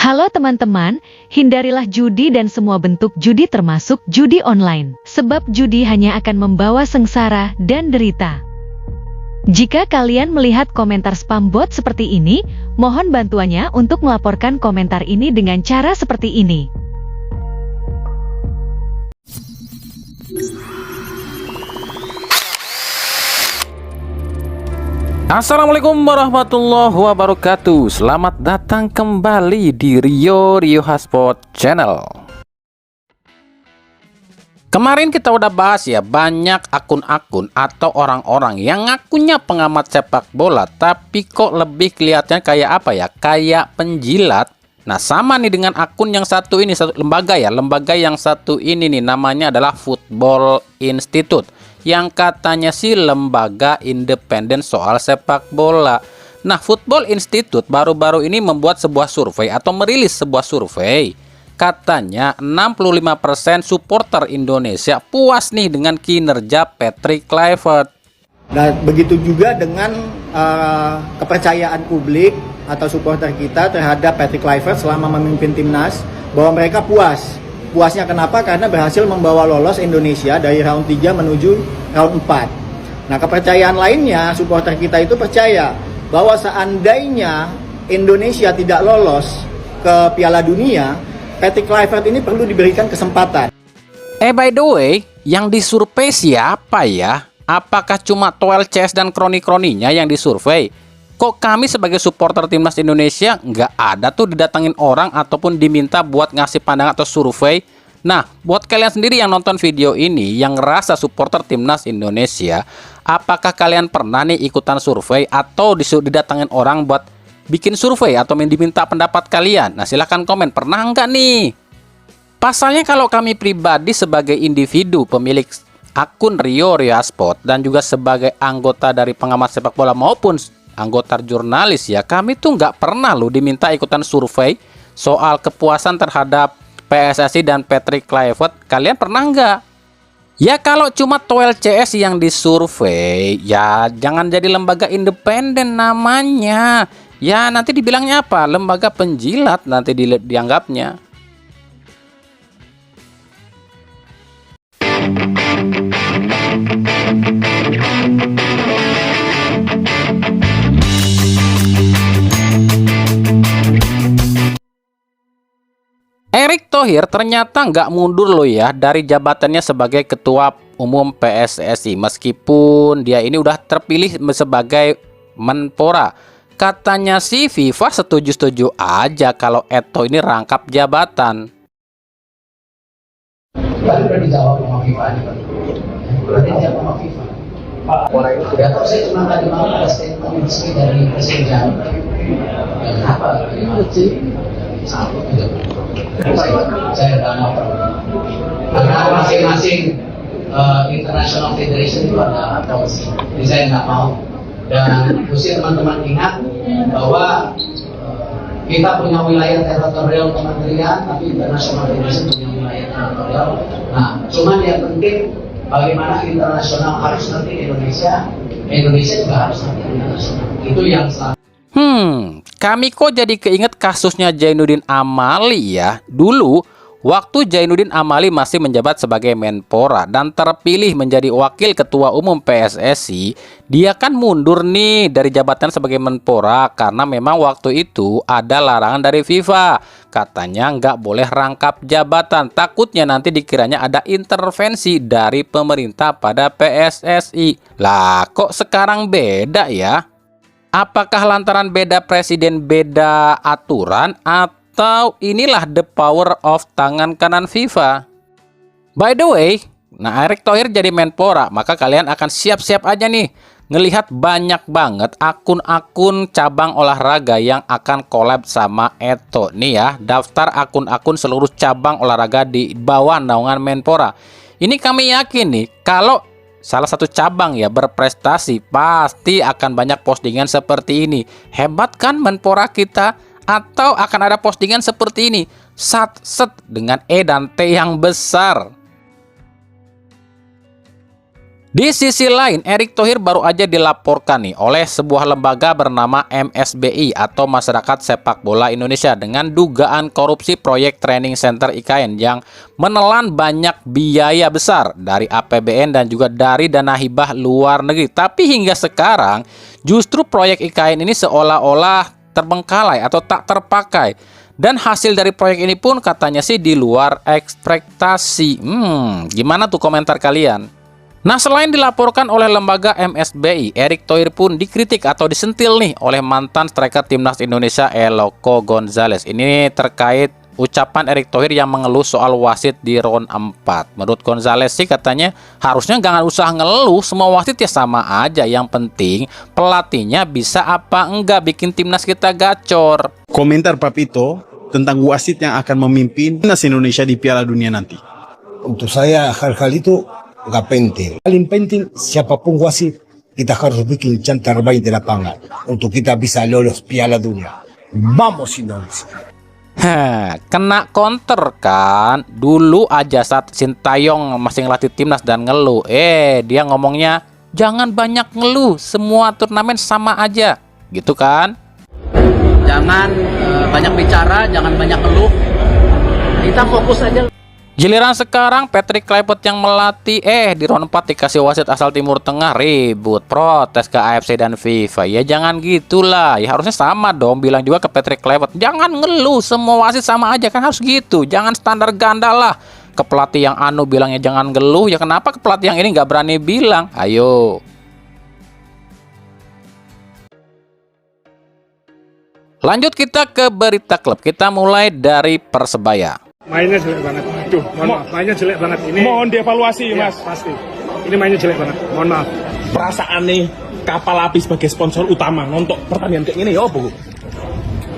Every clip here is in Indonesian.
Halo teman-teman, hindarilah judi dan semua bentuk judi termasuk judi online, sebab judi hanya akan membawa sengsara dan derita. Jika kalian melihat komentar spam bot seperti ini, mohon bantuannya untuk melaporkan komentar ini dengan cara seperti ini. Assalamualaikum warahmatullahi wabarakatuh. Selamat datang kembali di Rio Hotspot Channel. Kemarin kita udah bahas ya, banyak akun-akun atau orang-orang yang ngakunya pengamat sepak bola, tapi kok lebih kelihatannya kayak apa ya? Kayak penjilat. Nah, sama nih dengan akun yang satu ini, satu lembaga ya. Lembaga yang satu ini nih namanya adalah Football Institute, yang katanya sih lembaga independen soal sepak bola. Nah, Football Institute baru-baru ini membuat sebuah survei atau merilis sebuah survei. Katanya 65% supporter Indonesia puas nih dengan kinerja Patrick Kluivert. Nah, begitu juga dengan kepercayaan publik atau supporter kita terhadap Patrick Kluivert selama memimpin timnas, bahwa mereka puas. Puasnya kenapa? Karena berhasil membawa lolos Indonesia dari round 3 menuju round 4. Nah, kepercayaan lainnya, supporter kita itu percaya bahwa seandainya Indonesia tidak lolos ke Piala Dunia, Patrick Kluivert ini perlu diberikan kesempatan. By the way, yang disurvei siapa ya? Apakah cuma Toel CS dan kroni-kroninya yang disurvei? Kok kami sebagai supporter timnas Indonesia nggak ada tuh didatangin orang ataupun diminta buat ngasih pandangan atau survei? Nah, buat kalian sendiri yang nonton video ini, yang ngerasa supporter timnas Indonesia, apakah kalian pernah nih ikutan survei atau didatangin orang buat bikin survei atau diminta pendapat kalian? Nah, silahkan komen, pernah nggak nih? Pasalnya kalau kami pribadi sebagai individu pemilik akun Rio Hotspot dan juga sebagai anggota dari pengamat sepak bola maupun anggota jurnalis ya, kami tuh nggak pernah loh diminta ikutan survei soal kepuasan terhadap PSSI dan Patrick Kluivert. Kalian pernah nggak? Ya kalau cuma Toel CS yang disurvei, ya jangan jadi lembaga independen namanya. Ya nanti dibilangnya apa? Lembaga penjilat nanti dianggapnya. Erick Thohir ternyata nggak mundur loh ya dari jabatannya sebagai Ketua Umum PSSI, meskipun dia ini udah terpilih sebagai Menpora. Katanya sih FIFA setuju-setuju aja kalau Eto'o ini rangkap jabatan. Tadi udah dijawab sama FIFA nih, Pak. Berarti dijawab sama FIFA. Pak, orang itu sudah tahu, saya cuma tadi malam ada statement resmi dari Presiden Jokowi. Kenapa? Ini lucu. Satu tidak. Saya nggak mau. Karena masing-masing international federation itu ada polisi. Jadi saya nggak mau. Dan mesti teman-teman ingat bahwa kita punya wilayah teritorial kementerian, tapi international federation punya wilayah teritorial. Nah, cuman yang penting bagaimana internasional harus ngerti Indonesia juga harus ngerti internasional. Itu yang selalu. Kami kok jadi keinget kasusnya Zainuddin Amali ya. Dulu waktu Zainuddin Amali masih menjabat sebagai Menpora dan terpilih menjadi Wakil Ketua Umum PSSI, dia kan mundur nih dari jabatan sebagai Menpora karena memang waktu itu ada larangan dari FIFA. Katanya nggak boleh rangkap jabatan, takutnya nanti dikiranya ada intervensi dari pemerintah pada PSSI. Lah kok sekarang beda ya? Apakah lantaran beda presiden, beda aturan, atau inilah the power of tangan kanan FIFA? By the way, nah Erick Thohir jadi Menpora, maka kalian akan siap-siap aja nih ngelihat banyak banget akun-akun cabang olahraga yang akan collab sama Eto'o. Nih ya, daftar akun-akun seluruh cabang olahraga di bawah naungan Menpora. Ini kami yakin nih, kalau salah satu cabang ya berprestasi, pasti akan banyak postingan seperti ini. Hebat kan Menpora kita? Atau akan ada postingan seperti ini, dengan E dan T yang besar. Di sisi lain, Erick Thohir baru aja dilaporkan nih oleh sebuah lembaga bernama MSBI atau Masyarakat Sepak Bola Indonesia dengan dugaan korupsi proyek training center IKN yang menelan banyak biaya besar dari APBN dan juga dari dana hibah luar negeri. Tapi hingga sekarang justru proyek IKN ini seolah-olah terbengkalai atau tak terpakai. Dan hasil dari proyek ini pun katanya sih di luar ekspektasi. Gimana tuh komentar kalian? Nah, selain dilaporkan oleh lembaga MSBI, Erick Thohir pun dikritik atau disentil nih oleh mantan striker timnas Indonesia Eloko Gonzalez. Ini terkait ucapan Erick Thohir yang mengeluh soal wasit di round 4. Menurut Gonzalez sih katanya harusnya jangan usah ngeluh, semua wasit ya sama aja. Yang penting pelatihnya bisa apa enggak bikin timnas kita gacor. Komentar Papito tentang wasit yang akan memimpin timnas Indonesia di Piala Dunia nanti. Untuk saya hal-hal itu nggak penting. Paling penting siapapun wasit kita harus bikin yang terbaik di lapangan untuk kita bisa lolos Piala Dunia. Vamos Indonesia. Kena counter kan. Dulu aja saat Sintayong masih ngelatih timnas dan ngeluh, dia ngomongnya jangan banyak ngeluh, semua turnamen sama aja, gitu kan. Jangan banyak bicara, jangan banyak ngeluh. Kita fokus aja. Giliran sekarang Patrick Kluivert yang melatih di round 4 dikasih wasit asal Timur Tengah, ribut, protes ke AFC dan FIFA. Ya jangan gitulah, ya harusnya sama dong, bilang juga ke Patrick Kluivert, jangan ngeluh, semua wasit sama aja, kan harus gitu, jangan standar ganda lah. Ke pelatih yang bilangnya jangan ngeluh, ya kenapa ke pelatih yang ini nggak berani bilang? Ayo. Lanjut kita ke berita klub, kita mulai dari Persebaya. Mainnya jelek banget. Aduh, mohon maaf. Mainnya jelek banget. Ini mohon dievaluasi, ya, Mas. Pasti. Ini mainnya jelek banget. Mohon maaf. Perasaan nih kapal api sebagai sponsor utama untuk pertandingan kayak gini ya, Bu.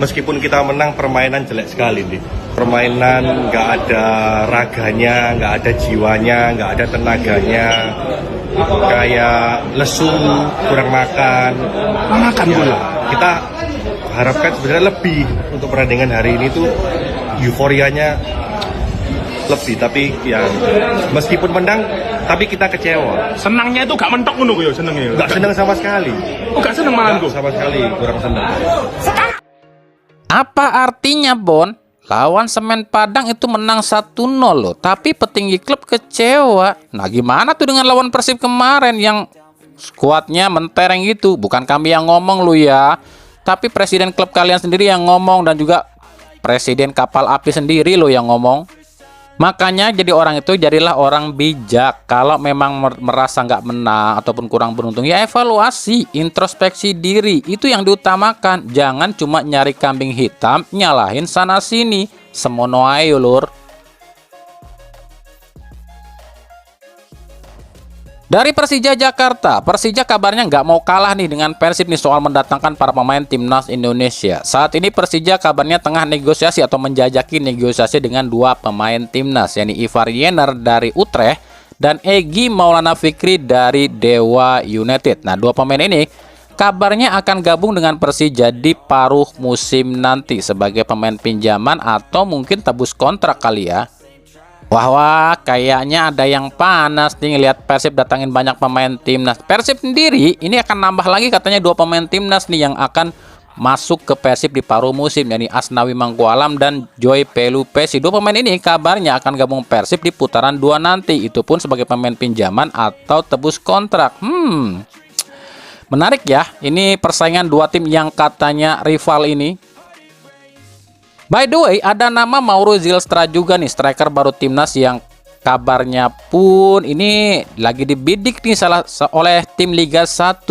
Meskipun kita menang, permainan jelek sekali nih. Permainan nggak ada raganya, nggak ada jiwanya, nggak ada tenaganya. Kayak lesu, kurang makan. Makan pula. Kita harapkan sebenarnya lebih untuk pertandingan hari ini tuh euforianya lebih, tapi ya meskipun menang tapi kita kecewa. Senangnya itu gak mentok ngono ya, senengnya. Gak senang sama sekali. Oh, gak seneng malah Gak sama sekali, kurang senang. Apa artinya, Bon? Lawan Semen Padang itu menang 1-0 loh, tapi petinggi klub kecewa. Nah, gimana tuh dengan lawan Persib kemarin yang skuadnya mentereng gitu? Bukan kami yang ngomong lu ya, tapi presiden klub kalian sendiri yang ngomong dan juga presiden kapal api sendiri loh yang ngomong. Makanya jadi orang itu jadilah orang bijak. Kalau memang merasa nggak menang ataupun kurang beruntung, ya evaluasi, introspeksi diri. Itu yang diutamakan. Jangan cuma nyari kambing hitam, nyalahin sana sini. Semono ae lur. Dari Persija Jakarta, Persija kabarnya nggak mau kalah nih dengan Persib nih soal mendatangkan para pemain timnas Indonesia. Saat ini Persija kabarnya tengah negosiasi atau menjajaki negosiasi dengan dua pemain timnas, yakni Ivar Yener dari Utrecht dan Egy Maulana Fikri dari Dewa United. Nah, dua pemain ini kabarnya akan gabung dengan Persija di paruh musim nanti sebagai pemain pinjaman atau mungkin tebus kontrak kali ya. Wah, kayaknya ada yang panas nih ngelihat Persib datangin banyak pemain timnas. Persib sendiri ini akan nambah lagi katanya dua pemain timnas nih yang akan masuk ke Persib di paruh musim, yakni Asnawi Mangkualam dan Joy Pelupesi. Dua pemain ini kabarnya akan gabung Persib di putaran 2 nanti, itu pun sebagai pemain pinjaman atau tebus kontrak. Menarik ya, ini persaingan dua tim yang katanya rival ini. By the way, ada nama Mauro Zylstra juga nih, striker baru timnas yang kabarnya pun ini lagi dibidik nih oleh tim Liga 1.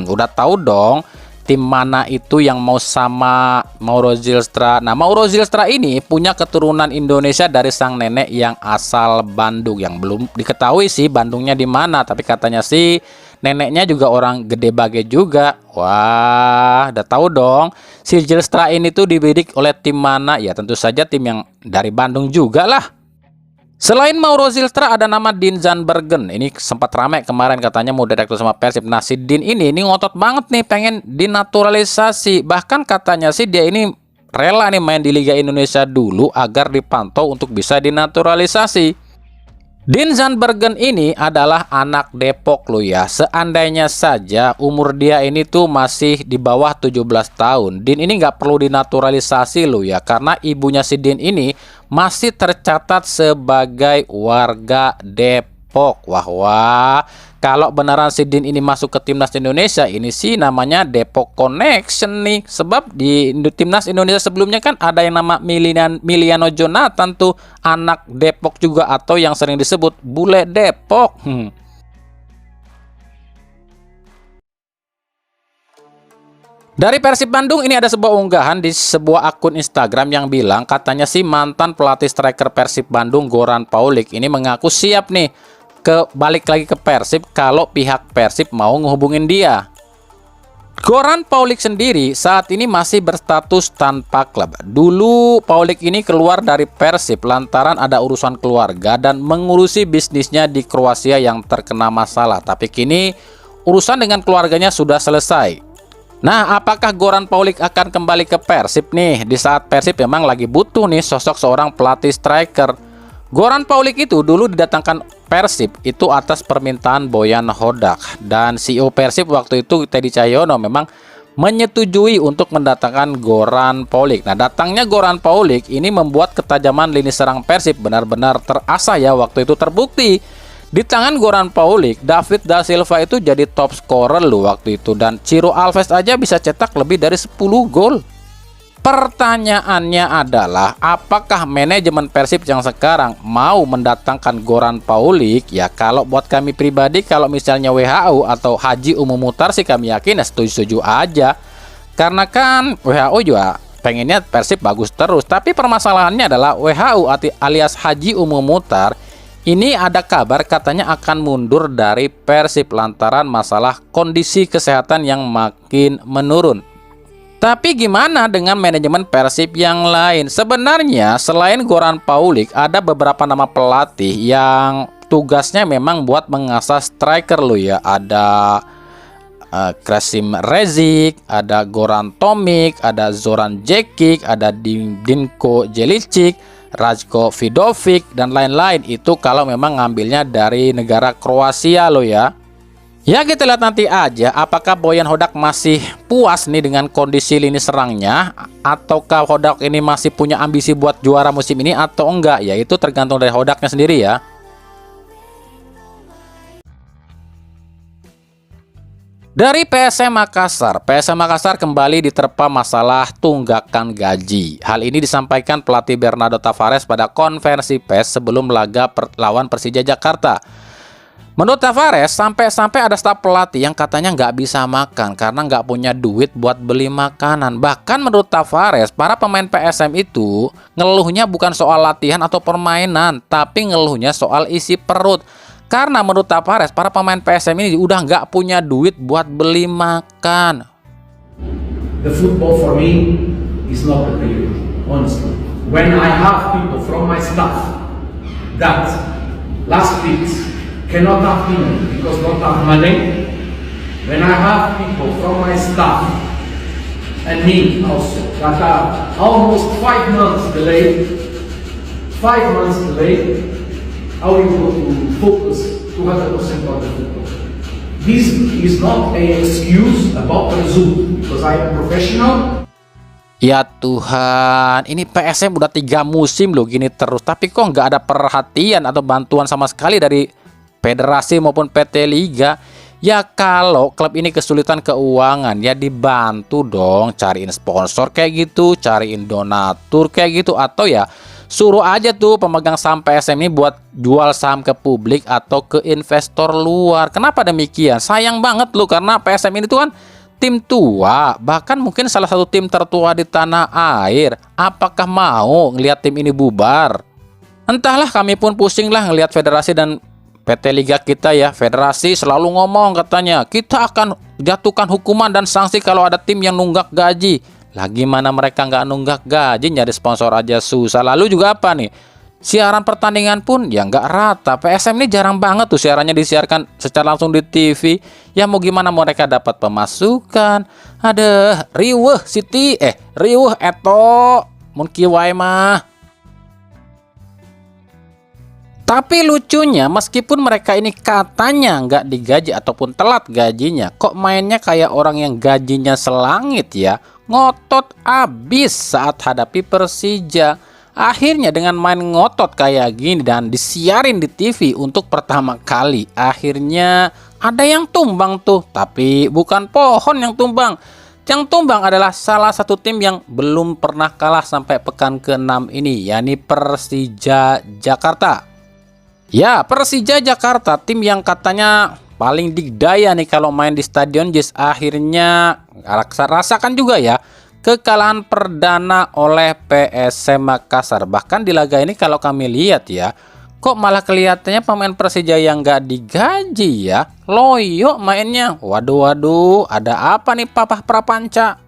Udah tahu dong tim mana itu yang mau sama Mauro Zylstra. Nah, Mauro Zylstra ini punya keturunan Indonesia dari sang nenek yang asal Bandung, yang belum diketahui sih Bandungnya di mana, tapi katanya sih neneknya juga orang Gede Bage juga. Wah, udah tahu dong. Si Zylstra ini tuh dibidik oleh tim mana? Ya tentu saja tim yang dari Bandung juga lah. Selain Mauro Zylstra ada nama Dean Zandbergen. Ini sempat ramai kemarin katanya mau direkrut sama Persib. Nah, si Dean ini ngotot banget nih pengen dinaturalisasi. Bahkan katanya sih dia ini rela nih main di Liga Indonesia dulu agar dipantau untuk bisa dinaturalisasi. Dean Zandbergen ini adalah anak Depok lo ya. Seandainya saja umur dia ini tuh masih di bawah 17 tahun, Dean ini nggak perlu dinaturalisasi lo ya, karena ibunya si Dean ini masih tercatat sebagai warga Depok. Wah wah, kalau beneran si Dean ini masuk ke timnas Indonesia, ini sih namanya Depok Connection nih. Sebab di timnas Indonesia sebelumnya kan ada yang nama Miliano Jonathan tuh, anak Depok juga, atau yang sering disebut bule Depok. Dari Persib Bandung ini ada sebuah unggahan di sebuah akun Instagram yang bilang katanya si mantan pelatih striker Persib Bandung Goran Paulik ini mengaku siap nih balik lagi ke Persib kalau pihak Persib mau ngehubungin dia. Goran Paulik sendiri saat ini masih berstatus tanpa klub. Dulu Paulik ini keluar dari Persib lantaran ada urusan keluarga dan mengurusi bisnisnya di Kroasia yang terkena masalah. Tapi kini urusan dengan keluarganya sudah selesai. Nah, apakah Goran Paulik akan kembali ke Persib nih di saat Persib memang lagi butuh nih sosok seorang pelatih striker? Goran Paulik itu dulu didatangkan Persib itu atas permintaan Boyan Hodak, dan CEO Persib waktu itu Teddy Cahyono memang menyetujui untuk mendatangkan Goran Paulik. Nah, datangnya Goran Paulik ini membuat ketajaman lini serang Persib benar-benar terasa ya, waktu itu terbukti. Di tangan Goran Paulik, David da Silva itu jadi top scorer loh waktu itu, dan Ciro Alves aja bisa cetak lebih dari 10 gol. Pertanyaannya adalah apakah manajemen Persib yang sekarang mau mendatangkan Goran Paulik? Ya kalau buat kami pribadi, kalau misalnya WHO atau Haji Umum Muhtar sih kami yakin ya setuju-setuju aja. Karena kan WHO juga pengennya Persib bagus terus. Tapi permasalahannya adalah WHO alias Haji Umum Muhtar ini ada kabar katanya akan mundur dari Persib lantaran masalah kondisi kesehatan yang makin menurun. Tapi gimana dengan manajemen Persib yang lain? Sebenarnya selain Goran Paulik ada beberapa nama pelatih yang tugasnya memang buat mengasah striker lo ya. Ada Krasim Rezic, ada Goran Tomic, ada Zoran Djekic, ada Dinko Jelicic, Rajko Vidovic, dan lain-lain. Itu kalau memang ngambilnya dari negara Kroasia lo ya. Ya kita lihat nanti aja apakah Boyan Hodak masih puas nih dengan kondisi lini serangnya, ataukah Hodak ini masih punya ambisi buat juara musim ini atau enggak. Ya itu tergantung dari Hodaknya sendiri ya. Dari PSM Makassar kembali diterpa masalah tunggakan gaji. Hal ini disampaikan pelatih Bernardo Tavares pada konferensi pers sebelum laga lawan Persija Jakarta. Menurut Tavares, sampai ada staf pelatih yang katanya nggak bisa makan karena nggak punya duit buat beli makanan. Bahkan menurut Tavares, para pemain PSM itu ngeluhnya bukan soal latihan atau permainan, tapi ngeluhnya soal isi perut. Karena menurut Tavares, para pemain PSM ini udah nggak punya duit buat beli makan. The football for me is not the priority, honestly. When I have people from my staff that last week cannot have dinner because don't have money, when I have people from my staff and me also that are almost 5 months delayed, I will go to focus 200% on the football. This is not an excuse about the result because I am professional. Ya Tuhan, ini PSM udah 3 musim loh gini terus, tapi kok nggak ada perhatian atau bantuan sama sekali dari federasi maupun PT Liga. Ya kalau klub ini kesulitan keuangan ya dibantu dong, cariin sponsor kayak gitu, cariin donatur kayak gitu, atau ya suruh aja tuh pemegang saham PSM ini buat jual saham ke publik atau ke investor luar. Kenapa demikian? Sayang banget loh, karena PSM ini tuh kan tim tua, bahkan mungkin salah satu tim tertua di tanah air. Apakah mau ngelihat tim ini bubar? Entahlah, kami pun pusing lah ngelihat federasi dan PT Liga kita ya. Federasi selalu ngomong katanya kita akan jatuhkan hukuman dan sanksi kalau ada tim yang nunggak gaji. Lagi mana mereka nggak nunggak gaji, nyari sponsor aja susah. Lalu juga apa nih? Siaran pertandingan pun ya nggak rata. PSM ini jarang banget tuh siarannya disiarkan secara langsung di TV. Ya mau gimana mereka dapat pemasukan? Ada riweuh Siti, riweuh Eto, mun kieu wae mah. Tapi lucunya, meskipun mereka ini katanya nggak digaji ataupun telat gajinya, kok mainnya kayak orang yang gajinya selangit ya. Ngotot abis saat hadapi Persija. Akhirnya dengan main ngotot kayak gini dan disiarin di TV untuk pertama kali, akhirnya ada yang tumbang tuh. Tapi bukan pohon yang tumbang. Yang tumbang adalah salah satu tim yang belum pernah kalah sampai pekan ke-6 ini, yakni Persija Jakarta. Ya, Persija Jakarta, tim yang katanya paling digdaya nih kalau main di Stadion Jis, akhirnya rasakan juga ya kekalahan perdana oleh PSM Makassar. Bahkan di laga ini kalau kami lihat ya, kok malah kelihatannya pemain Persija yang nggak digaji ya, loyo mainnya. Waduh, ada apa nih Papa Prapanca?